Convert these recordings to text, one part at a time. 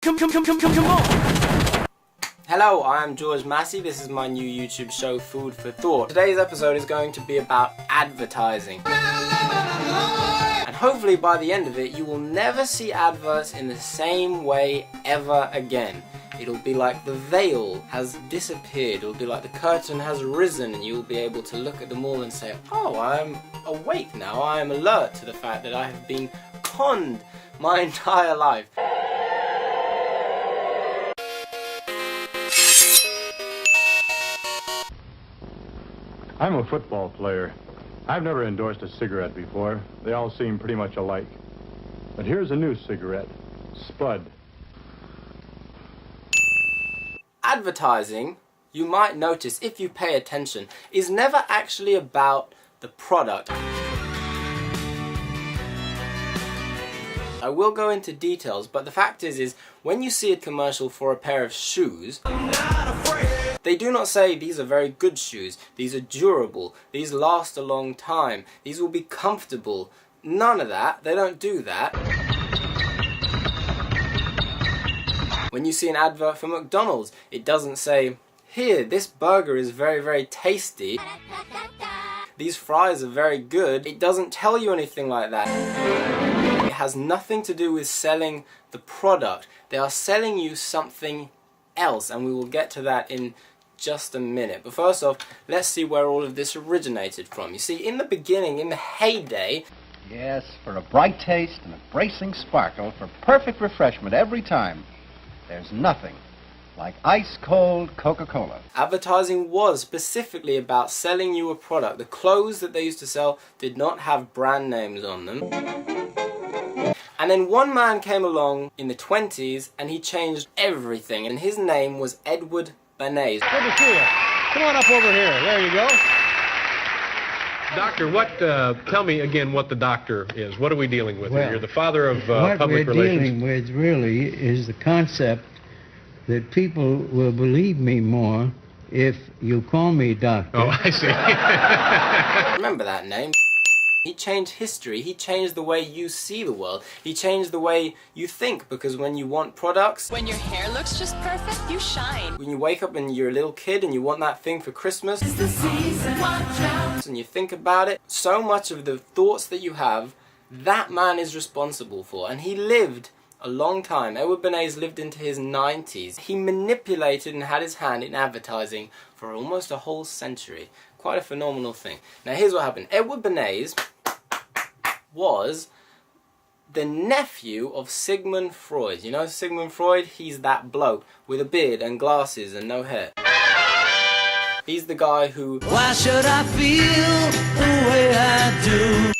Come on! Hello, I'm George Massey. This is my new YouTube show, Food for Thought. Today's episode is going to be about advertising. And hopefully by the end of it, you will never see adverts in the same way ever again. It'll be like the veil has disappeared. It'll be like the curtain has risen and you'll be able to look at them all and say, oh, I'm awake now. I am alert to the fact that I have been conned my entire life. I'm a football player. I've never endorsed a cigarette before. They all seem pretty much alike. But here's a new cigarette, Spud. Advertising, you might notice if you pay attention, is never actually about the product. I will go into details, but the fact is when you see a commercial for a pair of shoes, they do not say these are very good shoes, these are durable, these last a long time, these will be comfortable. None of that, they don't do that. When you see an advert for McDonald's, it doesn't say, here, this burger is very, very tasty, these fries are very good. It doesn't tell you anything like that. It has nothing to do with selling the product. They are selling you something else, and we will get to that in just a minute. But first off, let's see where all of this originated from. You see, in the beginning, in the heyday... Yes, for a bright taste and a bracing sparkle, for perfect refreshment every time, there's nothing like ice-cold Coca-Cola. Advertising was specifically about selling you a product. The clothes that they used to sell did not have brand names on them. And then one man came along in the 20s and he changed everything, and his name was Edward Bernays. Good to see you. Come on up over here. There you go. Doctor, tell me again what the doctor is. What are we dealing with here? You're the father of public relations. What we're dealing with really is the concept that people will believe me more if you call me doctor. Oh, I see. Remember that name? He changed history. He changed the way you see the world. He changed the way you think, because when you want products... When your hair looks just perfect, you shine. When you wake up and you're a little kid and you want that thing for Christmas, it's the season, watch out, and you think about it, so much of the thoughts that you have, that man is responsible for. And he lived a long time. Edward Bernays lived into his 90s. He manipulated and had his hand in advertising for almost a whole century. Quite a phenomenal thing. Now here's what happened. Edward Bernays was the nephew of Sigmund Freud. You know Sigmund Freud? He's that bloke with a beard and glasses and no hair. He's the guy who... Why should I feel the way I do?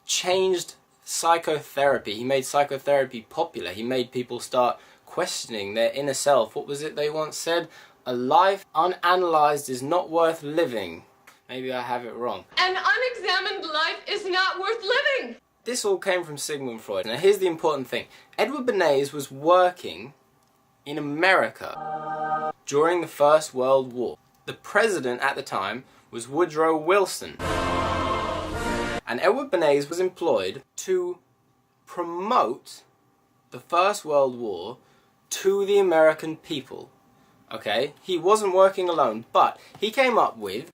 Changed psychotherapy. He made psychotherapy popular. He made people start questioning their inner self. What was it they once said? A life unanalyzed is not worth living. Maybe I have it wrong. An unexamined life is not worth living. This all came from Sigmund Freud. Now here's the important thing. Edward Bernays was working in America during the First World War. The president at the time was Woodrow Wilson. And Edward Bernays was employed to promote the First World War to the American people. Okay? He wasn't working alone, but he came up with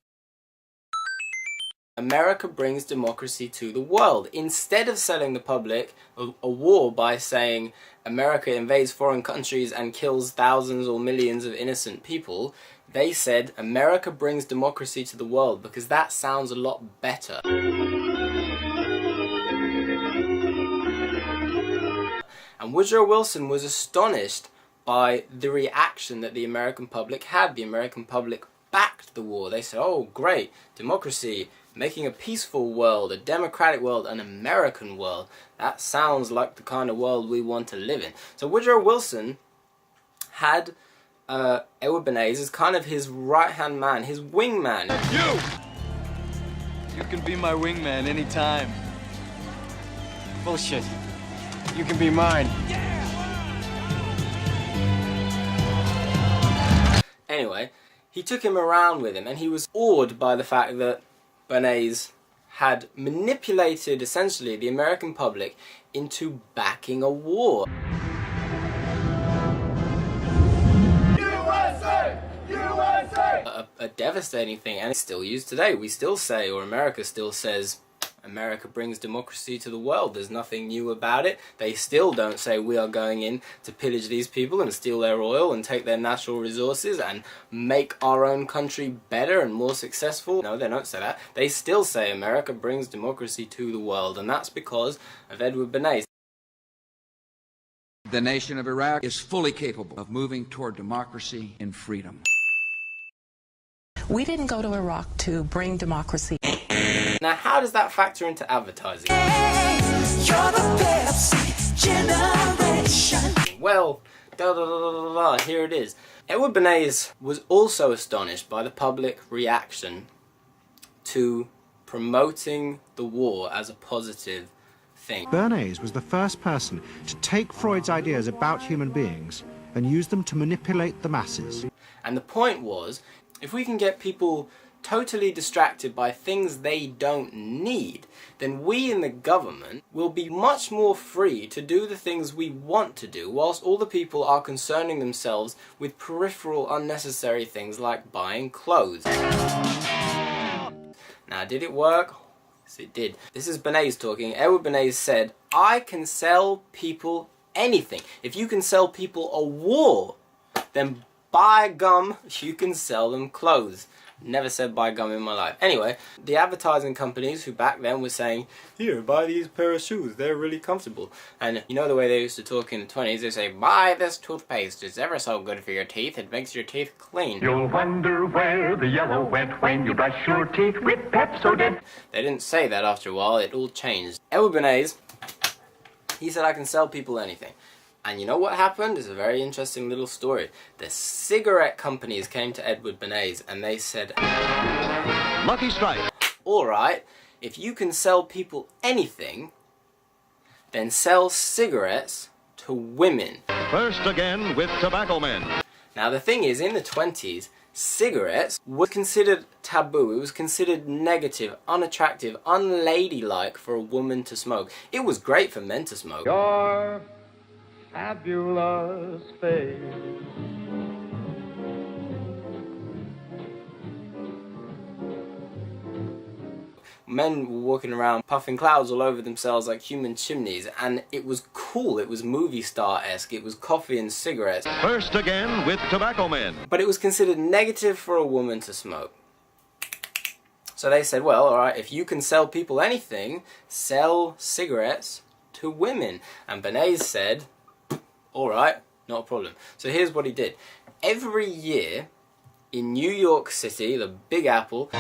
America brings democracy to the world. Instead of selling the public a war by saying America invades foreign countries and kills thousands or millions of innocent people, they said America brings democracy to the world, because that sounds a lot better. And Woodrow Wilson was astonished by the reaction that the American public had. The American public backed the war. They said, oh great, democracy, making a peaceful world, a democratic world, an American world. That sounds like the kind of world we want to live in. So Woodrow Wilson had Edward Bernays as kind of his right-hand man, his wingman. You can be my wingman anytime. Bullshit. You can be mine. Anyway, he took him around with him, and he was awed by the fact that Bernays had manipulated, essentially, the American public into backing a war. a devastating thing, and it's still used today. We still say, or America still says, America brings democracy to the world. There's nothing new about it. They still don't say we are going in to pillage these people and steal their oil and take their natural resources and make our own country better and more successful. No, they don't say that. They still say America brings democracy to the world, and that's because of Edward Bernays. The nation of Iraq is fully capable of moving toward democracy and freedom. We didn't go to Iraq to bring democracy. Now, how does that factor into advertising? You're the Pepsi generation. Well, here it is. Edward Bernays was also astonished by the public reaction to promoting the war as a positive thing. Bernays was the first person to take Freud's ideas about human beings and use them to manipulate the masses. And the point was, if we can get people totally distracted by things they don't need, then we in the government will be much more free to do the things we want to do, whilst all the people are concerning themselves with peripheral unnecessary things like buying clothes. Now, did it work? Yes, it did. This is Bernays talking. Edward Bernays said, I can sell people anything. If you can sell people a war, then by gum, you can sell them clothes. Never said buy gum in my life. Anyway, the advertising companies who back then were saying, here, buy these pair of shoes, they're really comfortable. And you know the way they used to talk in the 20s, they say, buy this toothpaste, it's ever so good for your teeth, it makes your teeth clean. You'll wonder where the yellow went when you brush your teeth with Pepsodent. They didn't say that after a while, it all changed. Edward Bernays, he said I can sell people anything. And you know what happened? It's a very interesting little story. The cigarette companies came to Edward Bernays and they said, Lucky strike. alright, if you can sell people anything, then sell cigarettes to women. First again with Tobacco Men. Now the thing is, in the 20s, cigarettes were considered taboo. It was considered negative, unattractive, unladylike for a woman to smoke. It was great for men to smoke. Your fabulous face. Men were walking around puffing clouds all over themselves like human chimneys, and it was cool, it was movie star-esque, it was coffee and cigarettes. First again with Tobacco Men. But it was considered negative for a woman to smoke. So they said, well, alright, if you can sell people anything, sell cigarettes to women. And Bernays said, alright, not a problem. So here's what he did. Every year in New York City, the Big Apple,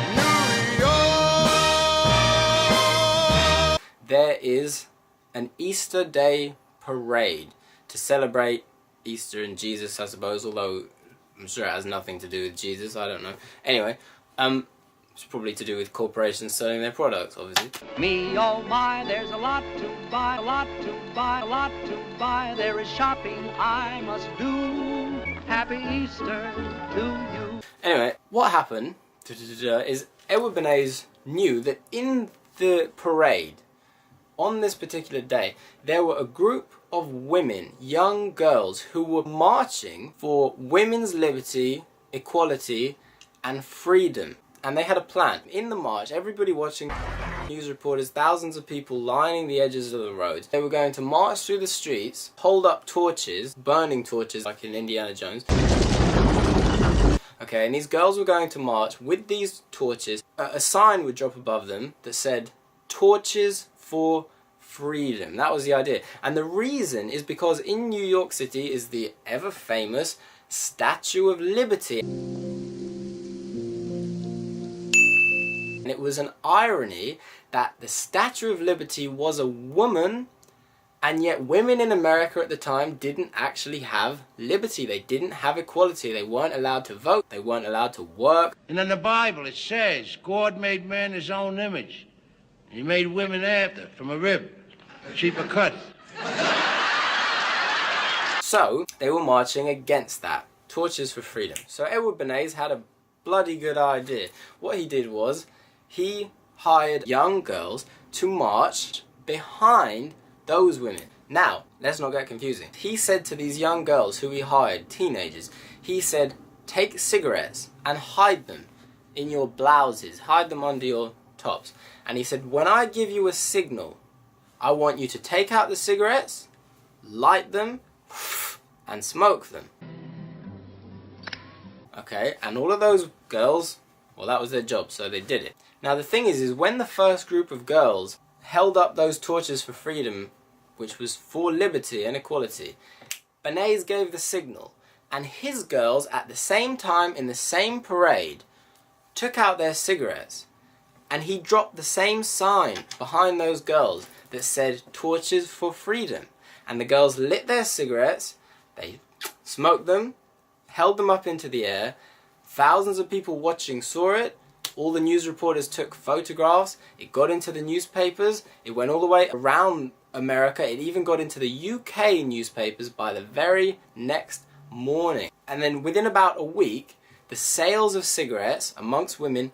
there is an Easter Day parade to celebrate Easter and Jesus, I suppose, although I'm sure it has nothing to do with Jesus, I don't know. Anyway, it's probably to do with corporations selling their products, obviously. Me, oh my, there's a lot to buy, a lot to buy, a lot to buy. There is shopping I must do. Happy Easter to you. Anyway, what happened is Edward Bernays knew that in the parade, on this particular day, there were a group of women, young girls, who were marching for women's liberty, equality, and freedom. And they had a plan. In the march, everybody watching, news reporters, thousands of people lining the edges of the roads. They were going to march through the streets, hold up torches, burning torches like in Indiana Jones. Okay, and these girls were going to march with these torches. A sign would drop above them that said, torches for freedom. That was the idea. And the reason is because in New York City is the ever famous Statue of Liberty. And it was an irony that the Statue of Liberty was a woman, and yet women in America at the time didn't actually have liberty. They didn't have equality. They weren't allowed to vote. They weren't allowed to work. And in the Bible it says, God made man in his own image. He made women after, from a rib, cheaper cut. So, they were marching against that. Torches for freedom. So Edward Bernays had a bloody good idea. What he did was, he hired young girls to march behind those women. Now, let's not get confusing. He said to these young girls who he hired, teenagers, he said, take cigarettes and hide them. in your blouses, hide them under your tops. And he said, when I give you a signal, I want you to take out the cigarettes, light them, and smoke them. Okay, and all of those girls, well, that was their job, so they did it. Now the thing is when the first group of girls held up those torches for freedom, which was for liberty and equality, Bernays gave the signal, and his girls at the same time in the same parade took out their cigarettes, and he dropped the same sign behind those girls that said torches for freedom. And the girls lit their cigarettes, they smoked them, held them up into the air, thousands of people watching saw it, all the news reporters took photographs, it got into the newspapers, it went all the way around America, it even got into the UK newspapers by the very next morning. And then within about a week, the sales of cigarettes amongst women,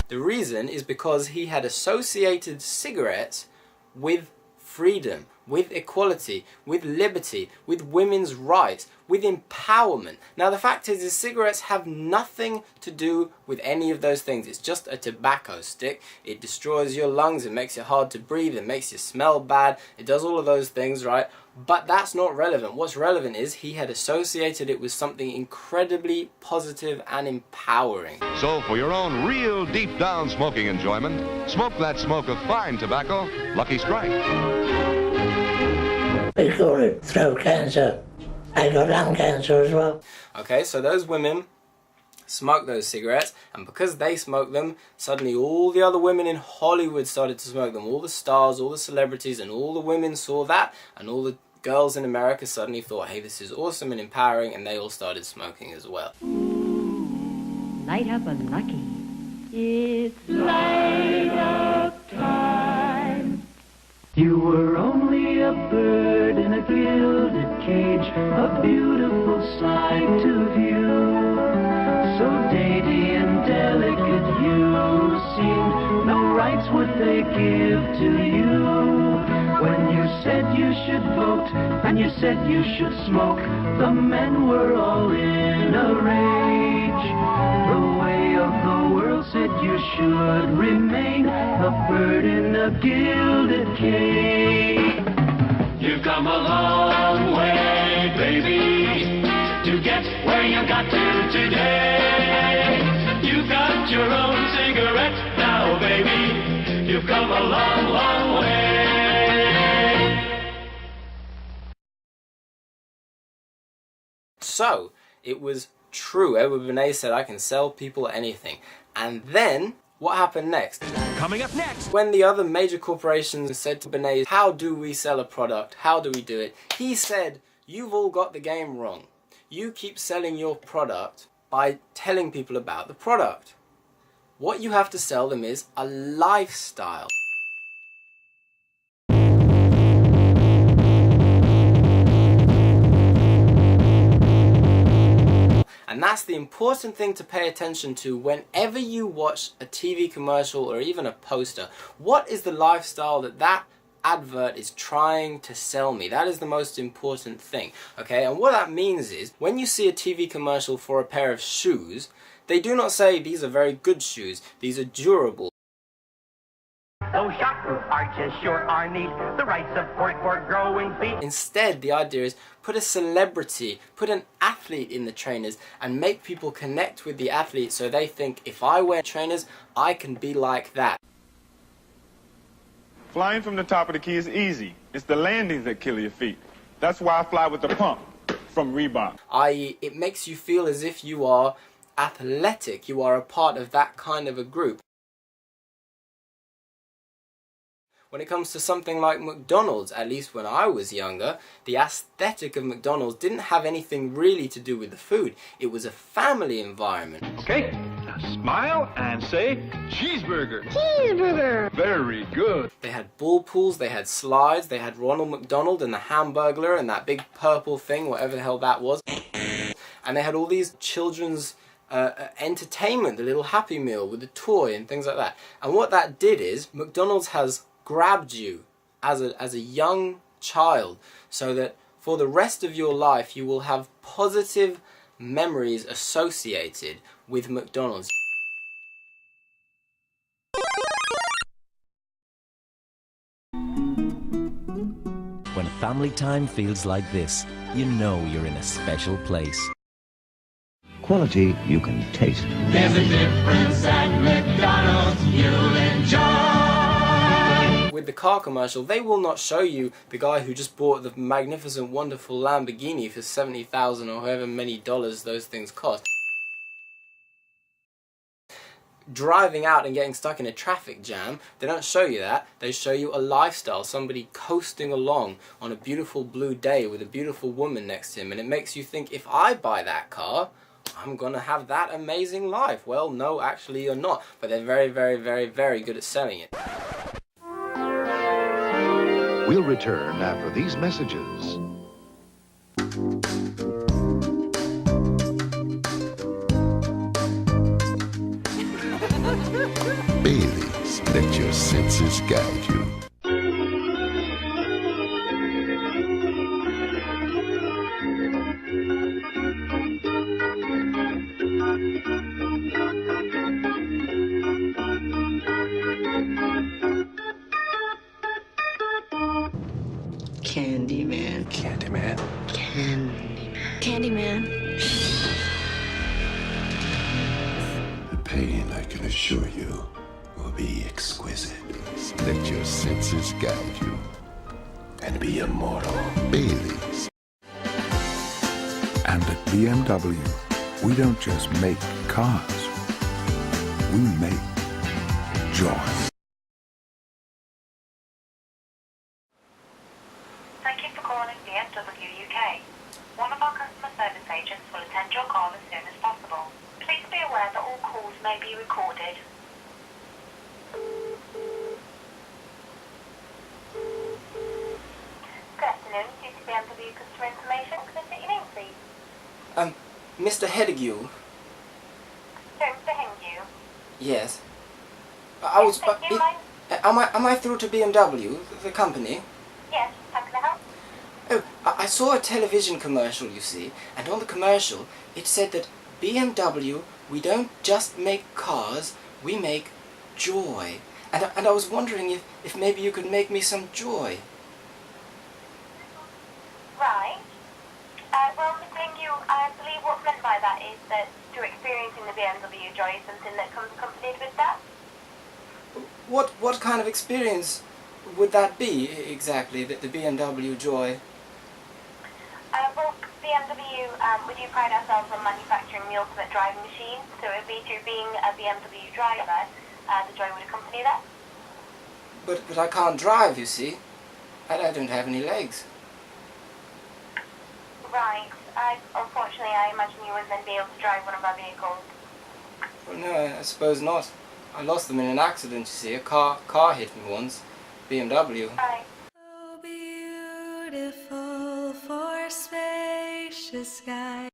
the reason is because he had associated cigarettes with freedom, with equality, with liberty, with women's rights, with empowerment. Now the fact is cigarettes have nothing to do with any of those things. It's just a tobacco stick. It destroys your lungs, it makes it hard to breathe, it makes you smell bad, it does all of those things, right? But that's not relevant. What's relevant is he had associated it with something incredibly positive and empowering. So for your own real deep down smoking enjoyment, smoke that smoke of fine tobacco, Lucky Strike. We call it throat cancer. I got lung cancer as well. Okay, so those women smoked those cigarettes, and because they smoked them, suddenly all the other women in Hollywood started to smoke them. All the stars, all the celebrities, and all the women saw that, and all the girls in America suddenly thought, hey, this is awesome and empowering, and they all started smoking as well. Light up a lucky. It's light up time. You were only a bird in a gilded cage, a beautiful sight to view. So dainty and delicate you seemed, no rights would they give to you. When you said you should vote, and you said you should smoke, the men were all in a rage. The way of the world said you should remain a bird in a gilded cage. You've come a long way, baby, to get where you got to today. You've got your own cigarette now, baby. You've come a long, long way. So, it was true. Edward Bernays said, I can sell people anything. And then, what happened next? Coming up next! When the other major corporations said to Bernays, how do we sell a product? How do we do it? He said, you've all got the game wrong. You keep selling your product by telling people about the product. What you have to sell them is a lifestyle. And that's the important thing to pay attention to whenever you watch a TV commercial or even a poster. What is the lifestyle that advert is trying to sell me? That is the most important thing. Okay, and what that means is when you see a TV commercial for a pair of shoes, they do not say these are very good shoes, these are durable. Those chakras are just short or neat, the right support for growing feet. Instead, the idea is put a celebrity, put an athlete in the trainers and make people connect with the athlete so they think, if I wear trainers, I can be like that. Flying from the top of the key is easy. It's the landings that kill your feet. That's why I fly with the pump from Reebok. I.e., it makes you feel as if you are athletic, you are a part of that kind of a group. When it comes to something like McDonald's, at least when I was younger, the aesthetic of McDonald's didn't have anything really to do with the food. It was a family environment. Okay, now smile and say cheeseburger. Cheeseburger! Very good. They had ball pools, they had slides, they had Ronald McDonald and the Hamburglar and that big purple thing, whatever the hell that was. And they had all these children's entertainment, the little Happy Meal with the toy and things like that. And what that did is, McDonald's has grabbed you as a young child so that for the rest of your life you will have positive memories associated with McDonald's. When family time feels like this, you know you're in a special place. Quality you can taste. There's a difference at McDonald's you'll enjoy. With the car commercial, they will not show you the guy who just bought the magnificent, wonderful Lamborghini for $70,000 or however many dollars those things cost, driving out and getting stuck in a traffic jam. They don't show you that. They show you a lifestyle, somebody coasting along on a beautiful blue day with a beautiful woman next to him, and it makes you think, if I buy that car, I'm gonna have that amazing life. Well, no, actually you're not, but they're very, very, very, very good at selling it. We'll return after these messages. Bailey's, let your senses guide you. Candyman. Candyman. Candyman. The pain, I can assure you, will be exquisite. Let your senses guide you and be immortal. Bailey's. And at BMW, we don't just make cars, we make joy. Thank you for calling BMW UK. One of our customer service agents will attend your call as soon as possible. Please be aware that all calls may be recorded. Good afternoon, due to BMW customer information. Can I take your name, please? Mr. Hedigue. Sorry, Mr. Hingu. Yes. I was. Thank you, Am I through to BMW, the company? Yes, how can I help? Oh, I saw a television commercial, you see, and on the commercial it said that BMW, we don't just make cars, we make joy. And I was wondering if maybe you could make me some joy. Right. Well, Mr. Hingu, I believe what's meant by that is that through experiencing the BMW joy is something that comes accompanied with that. What kind of experience would that be exactly, the BMW joy? Well, BMW, we do pride ourselves on manufacturing the ultimate driving machine, so it would be through being a BMW driver, the joy would accompany that. But I can't drive, you see. I don't have any legs. Right. Unfortunately, I imagine you wouldn't then be able to drive one of our vehicles. Well, no, I suppose not. I lost them in an accident, you see. A car hit me once. BMW. Right. So beautiful for spacious sky.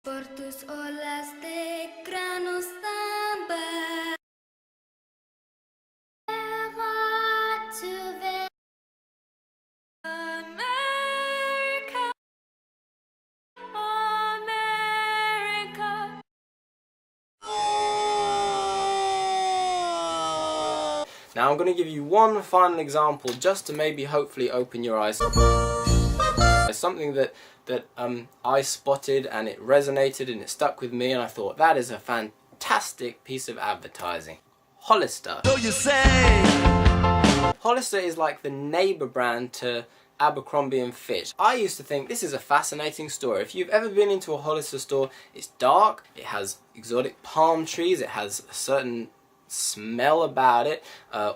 Por tus olas de granos tambor. America, America. Now I'm going to give you one final example just to maybe hopefully open your eyes. It's something that I spotted and it resonated and it stuck with me, and I thought that is a fantastic piece of advertising. Hollister. So you say. Hollister is like the neighbour brand to Abercrombie & Fitch. I used to think this is a fascinating store. If you've ever been into a Hollister store, it's dark, it has exotic palm trees, it has a certain smell about it.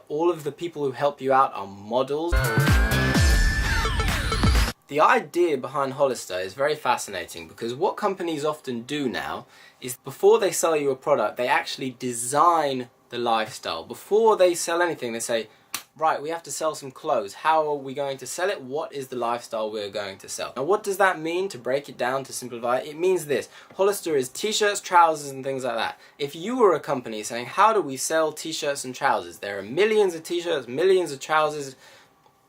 All of the people who help you out are models. The idea behind Hollister is very fascinating because what companies often do now is before they sell you a product, they actually design the lifestyle. Before they sell anything, they say, right, we have to sell some clothes. How are we going to sell it? What is the lifestyle we're going to sell? Now, what does that mean, to break it down, to simplify it? It means this. Hollister is t-shirts, trousers, and things like that. If you were a company saying, how do we sell t-shirts and trousers? There are millions of t-shirts, millions of trousers,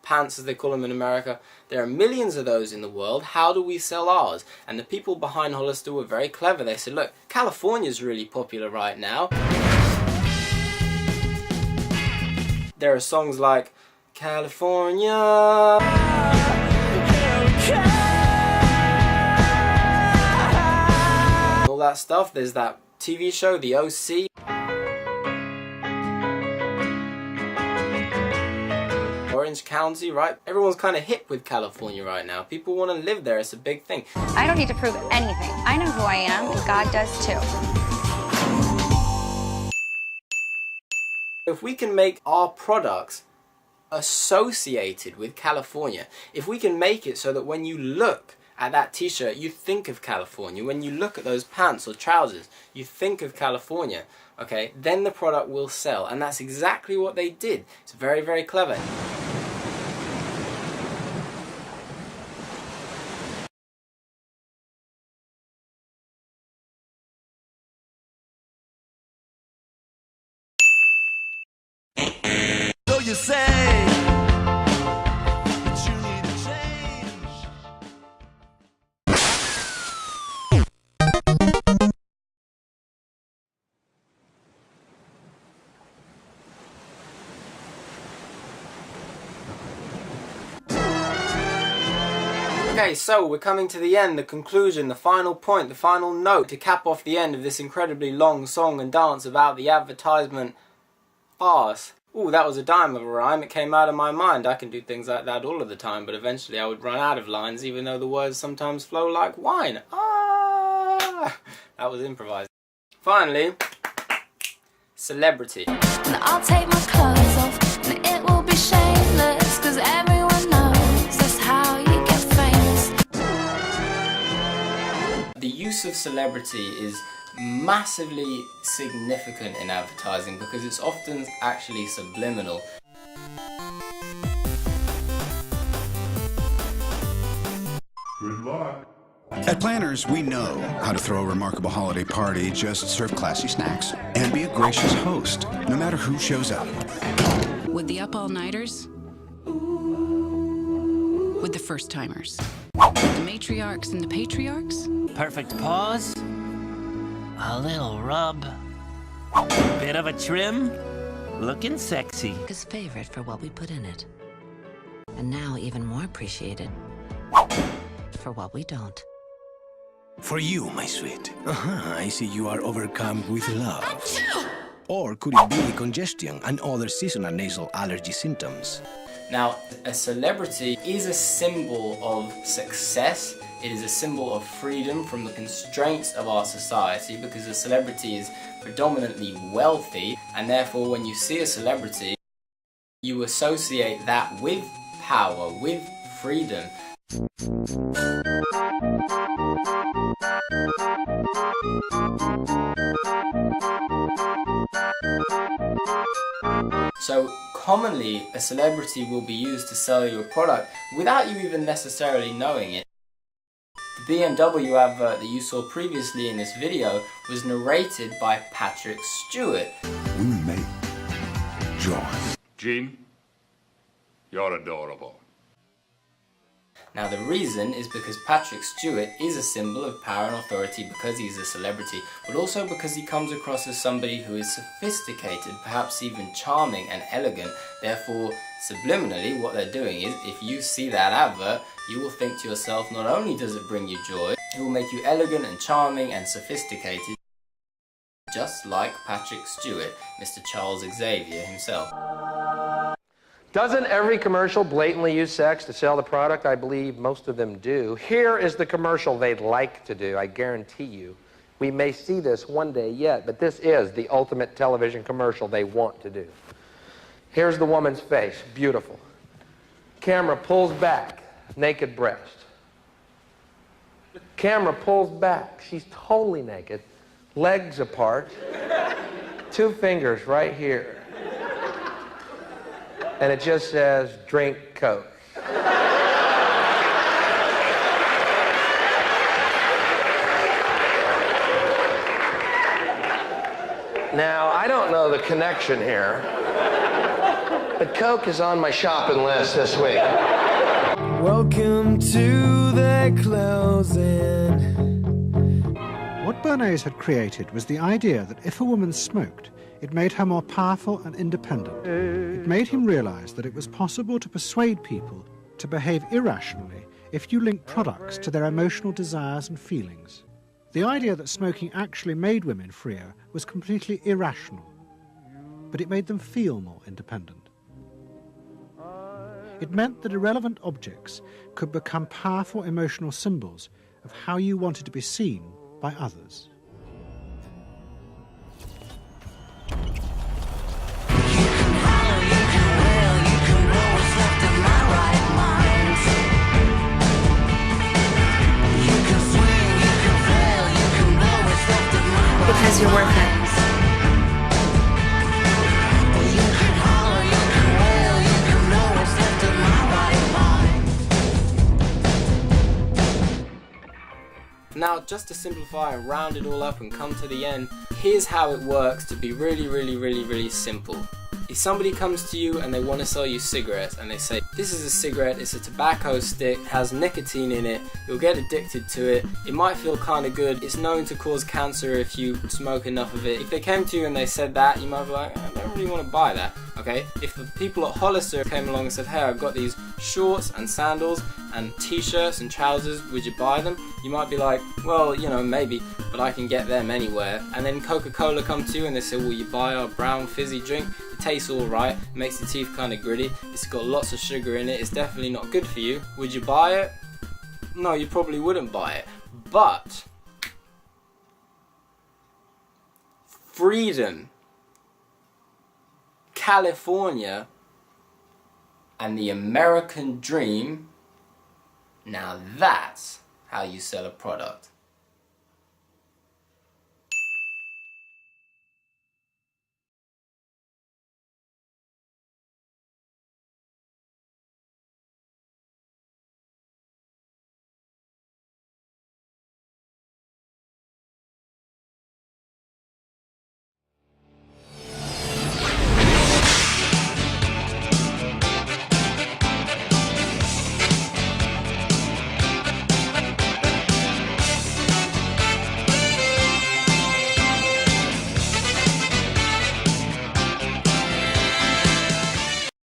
pants as they call them in America. There are millions of those in the world. How do we sell ours? And the people behind Hollister were very clever. They said, look, California's really popular right now. There are songs like California, all that stuff. There's that TV show, The OC. Orange County, right? Everyone's kind of hip with California right now. People want to live there. It's a big thing. I don't need to prove anything. I know who I am, and God does too. If we can make our products associated with California, if we can make it so that when you look at that t-shirt you think of California, when you look at those pants or trousers you think of California, okay, then the product will sell. And that's exactly what they did. It's very, very clever. So you say that you need a change. Okay, so we're coming to the end, the conclusion, the final point, the final note to cap off the end of this incredibly long song and dance about the advertisement farce. Ooh, that was a dime of a rhyme. It came out of my mind. I can do things like that all of the time, but eventually I would run out of lines, even though the words sometimes flow like wine. Ah! That was improvised. Finally, celebrity. And I'll take my clothes off, and it will be shameless, 'cause everyone knows that's how you get famous. The use of celebrity is massively significant in advertising because it's often actually subliminal. Good luck. At Planners, we know how to throw a remarkable holiday party, just serve classy snacks, and be a gracious host, no matter who shows up. With the up-all-nighters, with the first-timers, the matriarchs and the patriarchs. Perfect pause, a little rub, bit of a trim, looking sexy. His favorite for what we put in it. And now even more appreciated for what we don't. For you, my sweet. I see you are overcome with love. Or could it be congestion and other seasonal nasal allergy symptoms? Now, a celebrity is a symbol of success. It is a symbol of freedom from the constraints of our society because a celebrity is predominantly wealthy, and therefore when you see a celebrity, you associate that with power, with freedom. So commonly a celebrity will be used to sell you a product without you even necessarily knowing it. The BMW advert that you saw previously in this video was narrated by Patrick Stewart. We make joy. Gene, you're adorable. Now the reason is because Patrick Stewart is a symbol of power and authority because he's a celebrity, but also because he comes across as somebody who is sophisticated, perhaps even charming and elegant. Therefore, subliminally, what they're doing is, if you see that advert, you will think to yourself, not only does it bring you joy, it will make you elegant and charming and sophisticated, just like Patrick Stewart, Mr. Charles Xavier himself. Doesn't every commercial blatantly use sex to sell the product? I believe most of them do. Here is the commercial they'd like to do, I guarantee you. We may see this one day yet, but this is the ultimate television commercial they want to do. Here's the woman's face, beautiful. Camera pulls back, naked breast. Camera pulls back, she's totally naked, legs apart, 2 fingers right here. And it just says, drink Coke. Now, I don't know the connection here. but Coke is on my shopping list this week. Welcome to the closing. What Bernays had created was the idea that if a woman smoked, it made her more powerful and independent. It made him realize that it was possible to persuade people to behave irrationally if you link products to their emotional desires and feelings. The idea that smoking actually made women freer was completely irrational, but it made them feel more independent. It meant that irrelevant objects could become powerful emotional symbols of how you wanted to be seen by others. Because you're worth it. Now, just to simplify and round it all up and come to the end, here's how it works to be really simple. If somebody comes to you and they want to sell you cigarettes and they say, this is a cigarette, it's a tobacco stick, has nicotine in it, you'll get addicted to it, it might feel kind of good, it's known to cause cancer if you smoke enough of it. If they came to you and they said that, you might be like, I don't really want to buy that, okay? If the people at Hollister came along and said, hey, I've got these shorts and sandals and t-shirts and trousers, would you buy them? You might be like, well, you know, maybe, but I can get them anywhere. And then Coca-Cola come to you and they say, will you buy our brown fizzy drink? It tastes alright, makes the teeth kind of gritty, it's got lots of sugar in it, it's definitely not good for you. Would you buy it? No, you probably wouldn't buy it. But freedom, California, and the American dream, now that's how you sell a product.